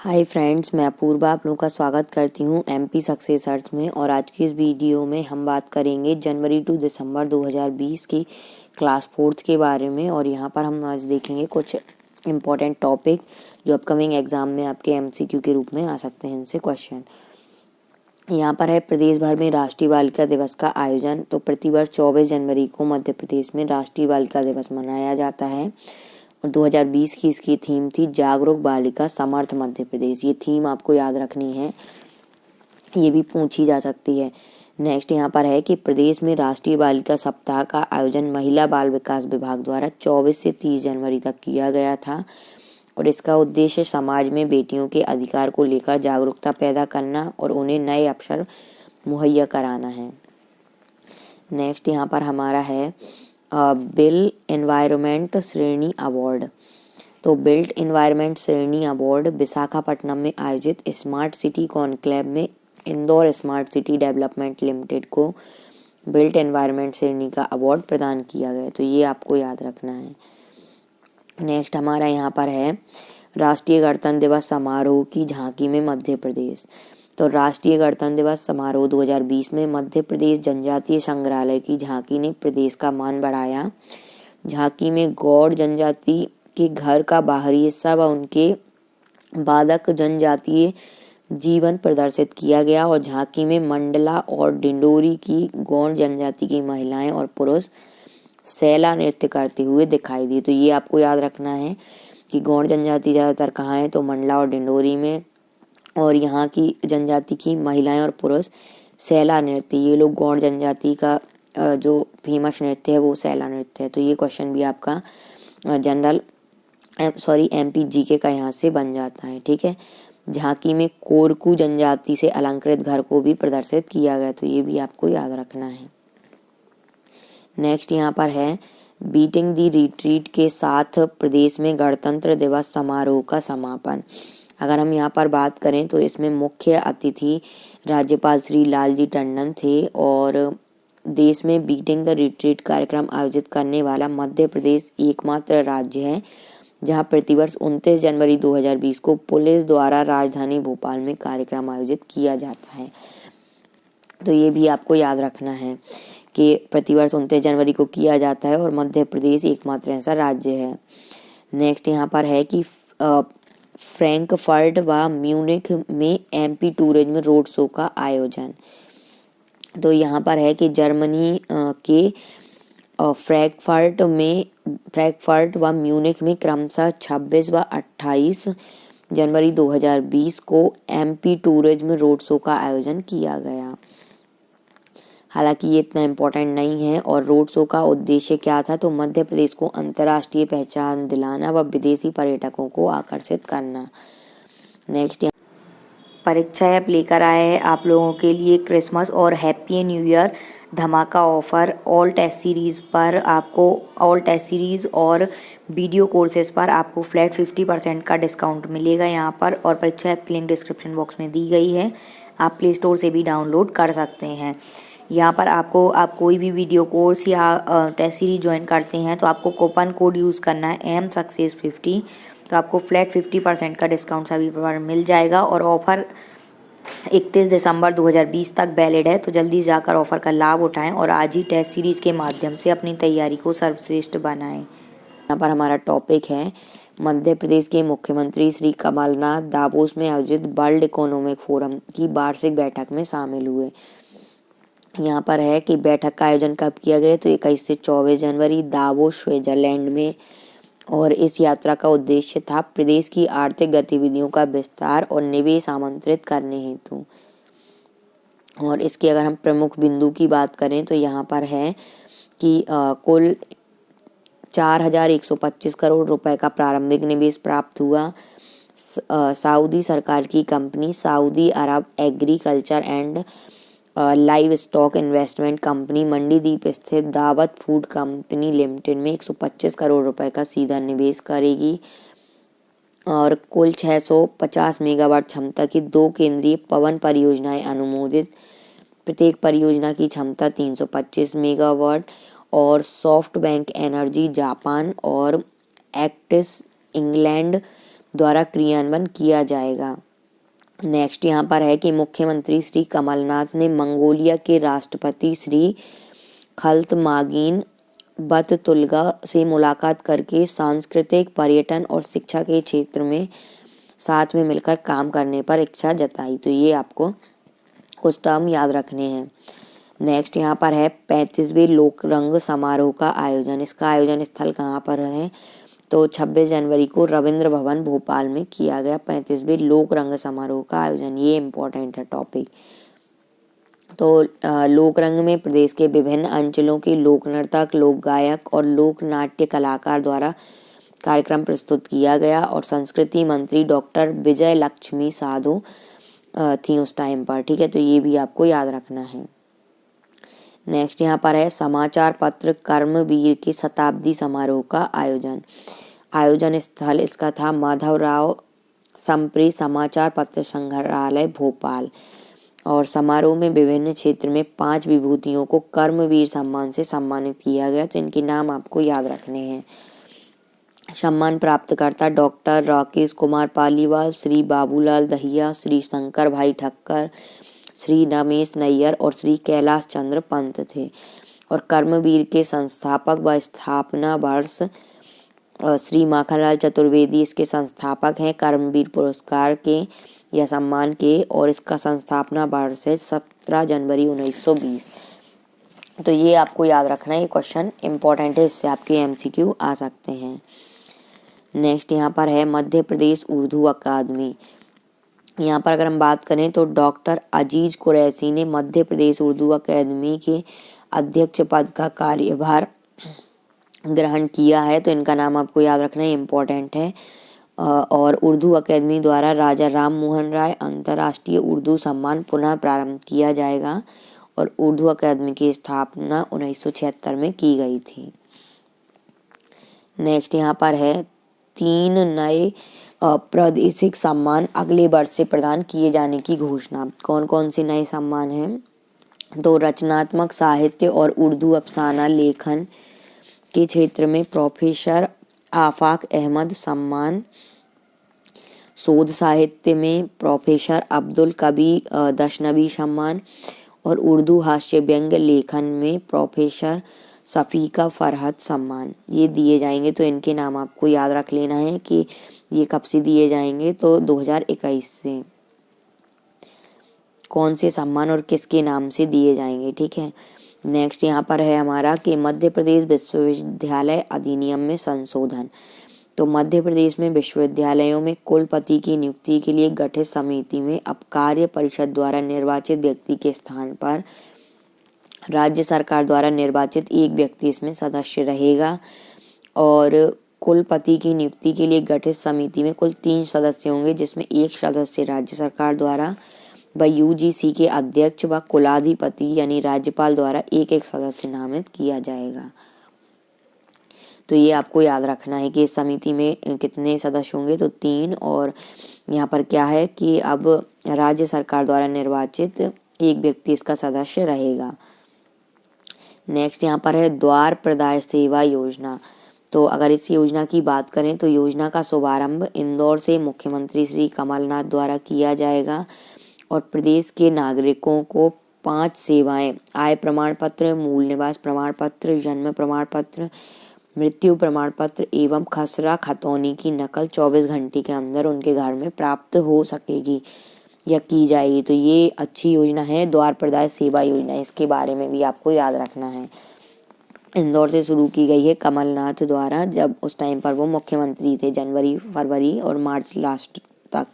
Hi friends, मैं अपूर्वा आप लोगों का स्वागत करती हूँ एमपी सक्सेस अर्थ में। और आज की इस वीडियो में हम बात करेंगे जनवरी टू दिसंबर 2020 की क्लास 4th के बारे में। और यहाँ पर हम आज देखेंगे कुछ इम्पोर्टेंट टॉपिक जो अपकमिंग एग्जाम में आपके एमसीक्यू के रूप में आ सकते हैं। इनसे क्वेश्चन यहाँ पर है, प्रदेश भर में राष्ट्रीय बालिका दिवस का आयोजन। तो प्रतिवर्ष 24 जनवरी को मध्य प्रदेश में राष्ट्रीय बालिका दिवस मनाया जाता है और 2020 की इसकी थीम थी जागरूक बालिका समर्थ मध्य प्रदेश। ये थीम आपको याद रखनी है, ये भी पूछी जा सकती है। नेक्स्ट यहाँ पर है कि प्रदेश में राष्ट्रीय बालिका सप्ताह का आयोजन महिला बाल विकास विभाग द्वारा 24 से 30 जनवरी तक किया गया था और इसका उद्देश्य समाज में बेटियों के अधिकार को लेकर जागरूकता पैदा करना और उन्हें नए अवसर मुहैया कराना है। नेक्स्ट यहाँ पर हमारा है बिल एनवायरनमेंट श्रेणी अवार्ड। तो बिल्ट एनवायरनमेंट श्रेणी अवार्ड विशाखापट्टनम में आयोजित स्मार्ट सिटी कॉन्क्लेव में Indore smart city development limited को बिल्ट एनवायरनमेंट श्रेणी का अवार्ड प्रदान किया गया। तो ये आपको याद रखना है। नेक्स्ट हमारा यहाँ पर है राष्ट्रीय गणतंत्र दिवस समारोह की झांकी में मध्य प्रदेश। तो राष्ट्रीय गणतंत्र दिवस समारोह 2020 में मध्य प्रदेश जनजातीय संग्रहालय की झांकी ने प्रदेश का मान बढ़ाया। झांकी में गौड़ जनजाति के घर का बाहरी हिस्सा व उनके बाधक जनजातीय जीवन प्रदर्शित किया गया और झांकी में मंडला और डिंडोरी की गौड़ जनजाति की महिलाएं और पुरुष सैला नृत्य करते हुए दिखाई दिए। तो ये आपको याद रखना है कि गौड़ जनजाति ज्यादातर कहाँ है, तो मंडला और डिंडोरी में, और यहाँ की जनजाति की महिलाएं और पुरुष सैला नृत्य, ये लोग गौड़ जनजाति का जो फेमस नृत्य है वो सैला नृत्य है। तो ये क्वेश्चन भी आपका एमपी जीके का यहाँ से बन जाता है। ठीक है, झांकी में कोरकू जनजाति से अलंकृत घर को भी प्रदर्शित किया गया। तो ये भी आपको याद रखना है। नेक्स्ट यहाँ पर है बीटिंग दी रिट्रीट के साथ प्रदेश में गणतंत्र दिवस समारोह का समापन। अगर हम यहाँ पर बात करें तो इसमें मुख्य अतिथि राज्यपाल श्री लालजी टंडन थे और देश में बीटिंग द रिट्रीट कार्यक्रम आयोजित करने वाला मध्य प्रदेश एकमात्र राज्य है जहाँ प्रतिवर्ष 29 जनवरी 2020 को पुलिस द्वारा राजधानी भोपाल में कार्यक्रम आयोजित किया जाता है। तो ये भी आपको याद रखना है कि प्रतिवर्ष 29 जनवरी को किया जाता है और मध्य प्रदेश एकमात्र ऐसा राज्य है। नेक्स्ट यहाँ पर है कि फ्रैंकफर्ट व म्यूनिख में एमपी टूरिज्म रोड शो का आयोजन। तो यहाँ पर है कि जर्मनी के फ्रैंकफर्ट व म्यूनिख में क्रमशः 26 व 28 जनवरी 2020 को एमपी टूरिज्म रोड शो का आयोजन किया गया। हालांकि ये इतना इम्पोर्टेंट नहीं है। और रोड शो का उद्देश्य क्या था, तो मध्य प्रदेश को अंतर्राष्ट्रीय पहचान दिलाना व विदेशी पर्यटकों को आकर्षित करना। नेक्स्ट परीक्षा ऐप लेकर आए हैं आप लोगों के लिए क्रिसमस और हैप्पी न्यू ईयर धमाका ऑफर। ऑल टेस्ट सीरीज और वीडियो कोर्सेज पर आपको फ्लैट 50% का डिस्काउंट मिलेगा यहाँ पर। और परीक्षा ऐप की लिंक डिस्क्रिप्शन बॉक्स में दी गई है, आप प्ले स्टोर से भी डाउनलोड कर सकते हैं। यहाँ पर आप कोई भी वीडियो कोर्स या टेस्ट सीरीज ज्वाइन करते हैं तो आपको कूपन कोड यूज़ करना है MSUCCESS50। तो आपको फ्लैट 50% का डिस्काउंट सभी पर मिल जाएगा और ऑफर 31 दिसंबर 2020 तक वैलिड है। तो जल्दी जाकर ऑफर का लाभ उठाएं और आज ही टेस्ट सीरीज के माध्यम से अपनी तैयारी को सर्वश्रेष्ठ बनाएं। यहाँ पर हमारा टॉपिक है मध्य प्रदेश के मुख्यमंत्री श्री कमलनाथ दावोस में आयोजित वर्ल्ड इकोनॉमिक फोरम की वार्षिक बैठक में शामिल हुए। यहाँ पर है कि बैठक का आयोजन कब किया गया, तो 21 से 24 जनवरी दावोस स्विट्जरलैंड में। और इस यात्रा का उद्देश्य था प्रदेश की आर्थिक गतिविधियों का विस्तार और निवेश आमंत्रित करने हेतु। और इसके अगर हम प्रमुख बिंदु की बात करें तो यहाँ पर है कि कुल 4,125 करोड़ रुपए का प्रारंभिक निवेश प्राप्त हुआ। सऊदी सरकार की company Saudi Arab agriculture and live stock investment company Mandideep स्थित दावत फूड कंपनी लिमिटेड में 125 करोड़ रुपए का सीधा निवेश करेगी। और कुल 650 मेगावाट क्षमता की 2 केंद्रीय पवन परियोजनाएं अनुमोदित। प्रत्येक परियोजना की क्षमता 325 मेगावाट। और सॉफ्ट बैंक एनर्जी जापान और एक्टिस इंग्लैंड द्वारा क्रियान्वयन किया जाएगा। नेक्स्ट यहाँ पर है कि मुख्यमंत्री श्री कमलनाथ ने मंगोलिया के राष्ट्रपति श्री खल्तमागीन बतुल्गा से मुलाकात करके सांस्कृतिक, पर्यटन और शिक्षा के क्षेत्र में साथ में मिलकर काम करने पर इच्छा जताई। तो ये आपको कुछ टर्म याद रखने हैं। नेक्स्ट यहाँ पर है 35वें लोकरंग समारोह का आयोजन। इसका आयोजन स्थल कहाँ पर है? तो 26 जनवरी को रविंद्र भवन भोपाल में किया गया 35वें लोकरंग समारोह का आयोजन। ये इम्पोर्टेंट है टॉपिक। तो लोकरंग में प्रदेश के विभिन्न अंचलों के लोक नर्तक, लोक गायक और लोक नाट्य कलाकार द्वारा कार्यक्रम प्रस्तुत किया गया और संस्कृति मंत्री डॉक्टर विजय लक्ष्मी साधो थी उस टाइम पर। ठीक है, तो ये भी आपको याद रखना है। नेक्स्ट यहाँ पर है समाचार पत्र कर्मवीर के शताब्दी समारोह का आयोजन। आयोजन स्थल इसका था माधवराव संप्रे समाचार पत्र संग्रहालय भोपाल और समारोह में विभिन्न क्षेत्र में 5 विभूतियों को कर्मवीर सम्मान से सम्मानित किया गया। तो इनके नाम आपको याद रखने हैं। सम्मान प्राप्तकर्ता डॉक्टर राकेश कुमार पालीवाल, श्री बाबूलाल दहिया, श्री शंकर भाई ठक्कर, श्री रमेश नैयर और श्री कैलाश चंद्र पंत थे। और कर्मवीर के संस्थापक व स्थापना वर्ष श्री माखनलाल चतुर्वेदी इसके संस्थापक हैं। कर्मवीर पुरस्कार के या सम्मान के और इसका संस्थापना वर्ष है 17 जनवरी 1920। तो ये आपको याद रखना है, ये क्वेश्चन इंपॉर्टेंट है, इससे आपके MCQ आ सकते हैं। नेक्स्ट यहाँ पर है मध्य प्रदेश उर्दू अकादमी। यहाँ पर अगर हम बात करें तो डॉक्टर अजीज कुरैशी ने मध्य प्रदेश उर्दू अकादमी के अध्यक्ष पद का कार्यभार ग्रहण किया है। तो इनका नाम आपको याद रखना है, इम्पोर्टेंट है। और उर्दू अकादमी द्वारा राजा राम मोहन राय अंतर्राष्ट्रीय उर्दू सम्मान पुनः प्रारंभ किया जाएगा और उर्दू अकादमी की स्थापना 1976 में की गई थी। नेक्स्ट यहाँ पर है 3 नए प्रादेशिक सम्मान अगले वर्ष से प्रदान किए जाने की घोषणा। कौन कौन से नए सम्मान हैं? तो रचनात्मक साहित्य और उर्दू अफसाना लेखन के क्षेत्र में प्रोफेसर आफाक अहमद सम्मान, शोध साहित्य में प्रोफेसर अब्दुल कबीर दशनबी सम्मान और उर्दू हास्य व्यंग्य लेखन में प्रोफेसर सफीका फरहत सम्मान, ये दिए जाएंगे। तो इनके नाम आपको याद रख लेना है कि ये कब से दिए जाएंगे। तो 2021 से कौन से सम्मान और किसके नाम से दिए जाएंगे। ठीक है, नेक्स्ट यहाँ पर है हमारा कि मध्य प्रदेश विश्वविद्यालय अधिनियम में संशोधन। तो मध्य प्रदेश में विश्वविद्यालयों में कुलपति की नियुक्ति के लिए गठित समिति में अब कार्य परिषद द्वारा निर्वाचित व्यक्ति के स्थान पर राज्य सरकार द्वारा निर्वाचित एक व्यक्ति इसमें सदस्य रहेगा। और कुलपति की नियुक्ति के लिए गठित समिति में कुल 3 सदस्य होंगे, जिसमें एक सदस्य राज्य सरकार द्वारा व UGC के अध्यक्ष व कुलाधिपति यानी राज्यपाल द्वारा एक एक सदस्य नामित किया जाएगा। तो ये आपको याद रखना है कि इस समिति में कितने सदस्य होंगे, तो 3। और यहाँ पर क्या है कि अब राज्य सरकार द्वारा निर्वाचित एक व्यक्ति इसका सदस्य रहेगा। नेक्स्ट यहाँ पर है द्वार प्रदाय सेवा योजना। तो अगर इस योजना की बात करें तो योजना का शुभारंभ इंदौर से मुख्यमंत्री श्री कमलनाथ द्वारा किया जाएगा और प्रदेश के नागरिकों को 5 सेवाएं आय प्रमाण पत्र, मूल निवास प्रमाण पत्र, जन्म प्रमाण पत्र, मृत्यु प्रमाण पत्र एवं खसरा खतौनी की नकल 24 घंटे के अंदर उनके घर में प्राप्त हो सकेगी या की जाएगी। तो ये अच्छी योजना है द्वार प्रदाय सेवा योजना, इसके बारे में भी आपको याद रखना है। इंदौर से शुरू की गई है कमलनाथ द्वारा, जब उस टाइम पर वो मुख्यमंत्री थे, जनवरी, फरवरी और मार्च लास्ट तक।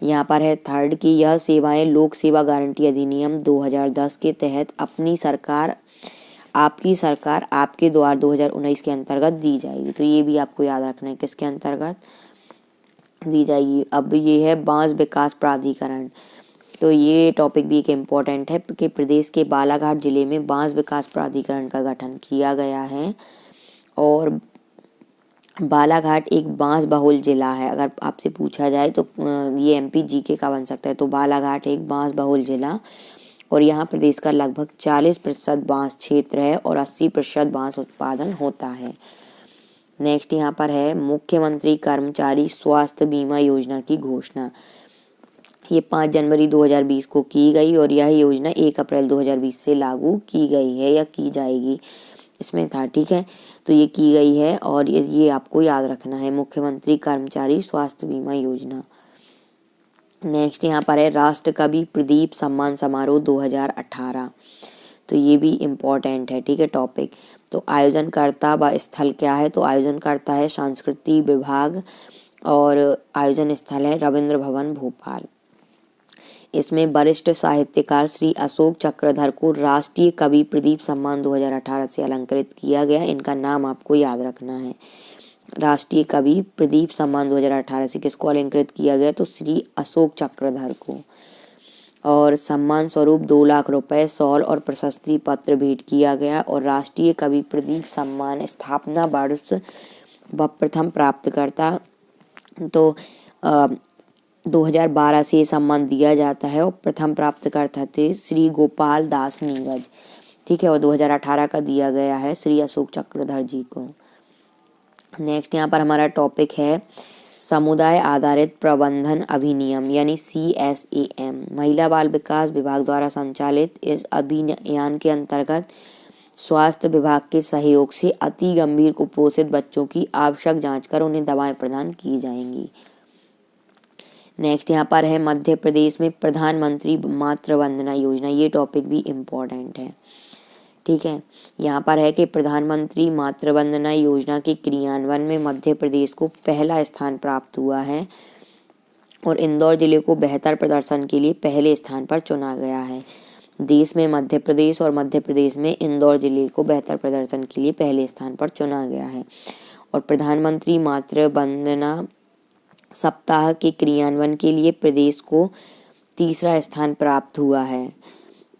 यहाँ पर है 3rd की यह सेवाएं लोक सेवा गारंटी अधिनियम 2010 के तहत अपनी सरकार आपकी सरकार आपके द्वार 2019 के अंतर्गत दी जाएगी। तो ये भी आपको याद रखना है किसके अंतर्गत दी जाएगी। अब ये है बांस विकास प्राधिकरण। तो ये टॉपिक भी एक इम्पोर्टेंट है कि प्रदेश के बालाघाट जिले में बांस विकास प्राधिकरण का गठन किया गया है और बालाघाट एक बांस बहुल जिला है। अगर आपसे पूछा जाए तो ये MP GK का बन सकता है। तो बालाघाट एक बांस बहुल जिला और यहाँ प्रदेश का लगभग 40% बांस क्षेत्र है और 80% बांस उत्पादन होता है। नेक्स्ट यहाँ पर है मुख्यमंत्री कर्मचारी स्वास्थ्य बीमा योजना की घोषणा। ये 5 जनवरी 2020 को की गई और यह योजना 1 अप्रैल 2020 से लागू की गई है या की जाएगी, इसमें था। ठीक है, तो ये की गई है और ये आपको याद रखना है, मुख्यमंत्री कर्मचारी स्वास्थ्य बीमा योजना। नेक्स्ट यहाँ पर है राष्ट्रकवि प्रदीप सम्मान समारोह 2018। तो ये भी इम्पोर्टेंट है। ठीक है, टॉपिक। तो आयोजनकर्ता व स्थल क्या है? तो आयोजनकर्ता है सांस्कृतिक विभाग और आयोजन स्थल है रविंद्र भवन भोपाल। इसमें वरिष्ठ साहित्यकार श्री अशोक चक्रधर को राष्ट्रीय कवि प्रदीप सम्मान 2018 से अलंकृत किया गया। इनका नाम आपको याद रखना है। राष्ट्रीय कवि प्रदीप सम्मान 2018 से किसको अलंकृत किया गया? तो श्री अशोक चक्रधर को। और सम्मान स्वरूप 2 लाख रुपए, शॉल और प्रशस्ति पत्र भेंट किया गया। और राष्ट्रीय कवि प्रदीप सम्मान स्थापना वर्ष व प्रथम प्राप्तकर्ता तो 2012 से ये सम्मान दिया जाता है और प्रथम प्राप्तकर्ता थे श्री गोपाल दास नीरज। ठीक है, और 2018 का दिया गया है श्री अशोक चक्रधर जी को। नेक्स्ट यहाँ पर हमारा टॉपिक है समुदाय आधारित प्रबंधन अधिनियम यानी CSAM। महिला बाल विकास विभाग द्वारा संचालित इस अभियान के अंतर्गत स्वास्थ्य विभाग के सहयोग से अति गंभीर कुपोषित बच्चों की आवश्यक जांच कर उन्हें दवाएं प्रदान की जाएंगी। नेक्स्ट यहाँ पर है मध्य प्रदेश में प्रधानमंत्री मातृ वंदना योजना। ये टॉपिक भी इम्पोर्टेंट है। ठीक है, यहाँ पर है कि प्रधानमंत्री मातृ वंदना योजना के क्रियान्वयन में मध्य प्रदेश को पहला स्थान प्राप्त हुआ है और इंदौर जिले को बेहतर प्रदर्शन के लिए पहले स्थान पर चुना गया है। देश में मध्य प्रदेश और मध्य प्रदेश में इंदौर जिले को बेहतर प्रदर्शन के लिए पहले स्थान पर चुना गया है। और प्रधानमंत्री मातृ वंदना सप्ताह के क्रियान्वयन के लिए प्रदेश को तीसरा स्थान प्राप्त हुआ है।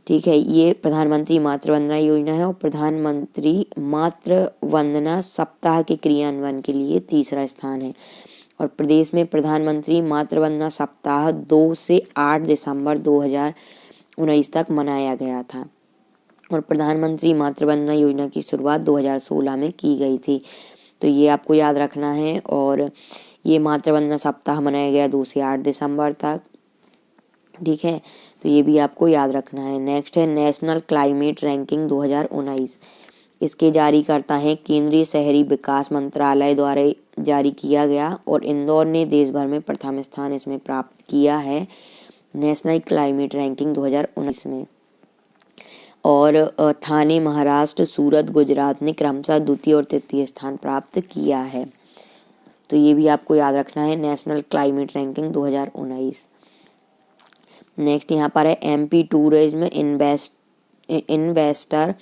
ठीक है, ये प्रधानमंत्री मातृ वंदना योजना है और प्रधानमंत्री मातृ वंदना सप्ताह के क्रियान्वयन के लिए तीसरा स्थान है। और प्रदेश में प्रधानमंत्री मातृ वंदना सप्ताह 2 से 8 दिसंबर 2019 तक मनाया गया था। और प्रधानमंत्री मातृ वंदना योजना की शुरुआत 2016 में की गई थी। तो ये आपको याद रखना है। और ये मातृ वंदना सप्ताह मनाया गया 2 से 8 दिसंबर तक। ठीक है, तो ये भी आपको याद रखना है। नेक्स्ट है नेशनल क्लाइमेट रैंकिंग 2019। इसके जारी करता है केंद्रीय शहरी विकास मंत्रालय द्वारा जारी किया गया और इंदौर ने देश भर में प्रथम स्थान इसमें प्राप्त किया है नेशनल क्लाइमेट रैंकिंग 2019 में। और थाने महाराष्ट्र, सूरत गुजरात ने क्रमशः द्वितीय और तृतीय स्थान प्राप्त किया है। तो ये भी आपको याद रखना है, नेशनल क्लाइमेट रैंकिंग 2019। नेक्स्ट यहाँ पर है MP टूरिज्म इन्वेस्टर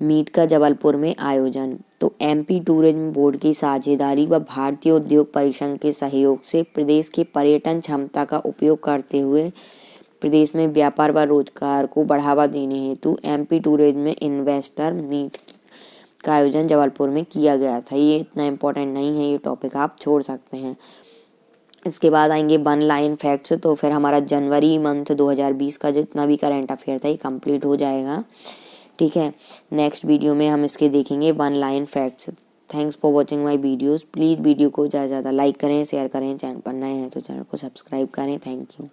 मीट का जबलपुर में आयोजन। तो MP टूरिज्म बोर्ड की साझेदारी व भारतीय उद्योग परिसंघ के सहयोग से प्रदेश के पर्यटन क्षमता का उपयोग करते हुए प्रदेश में व्यापार व रोजगार को बढ़ावा देने हेतु MP टूरिज्म इन्वेस्टर मीट का आयोजन जबलपुर में किया गया था। ये इतना इम्पोर्टेंट नहीं है, ये टॉपिक आप छोड़ सकते हैं। इसके बाद आएंगे 1 लाइन फैक्ट्स। तो फिर हमारा जनवरी मंथ 2020 का जितना भी करंट अफेयर था ये कंप्लीट हो जाएगा। ठीक है, नेक्स्ट वीडियो में हम इसके देखेंगे 1 line facts. Thanks for watching my videos. Please video को ज़्यादा से ज़्यादा लाइक करें, शेयर करें। चैनल पर नए हैं तो चैनल को सब्सक्राइब करें। Thank you.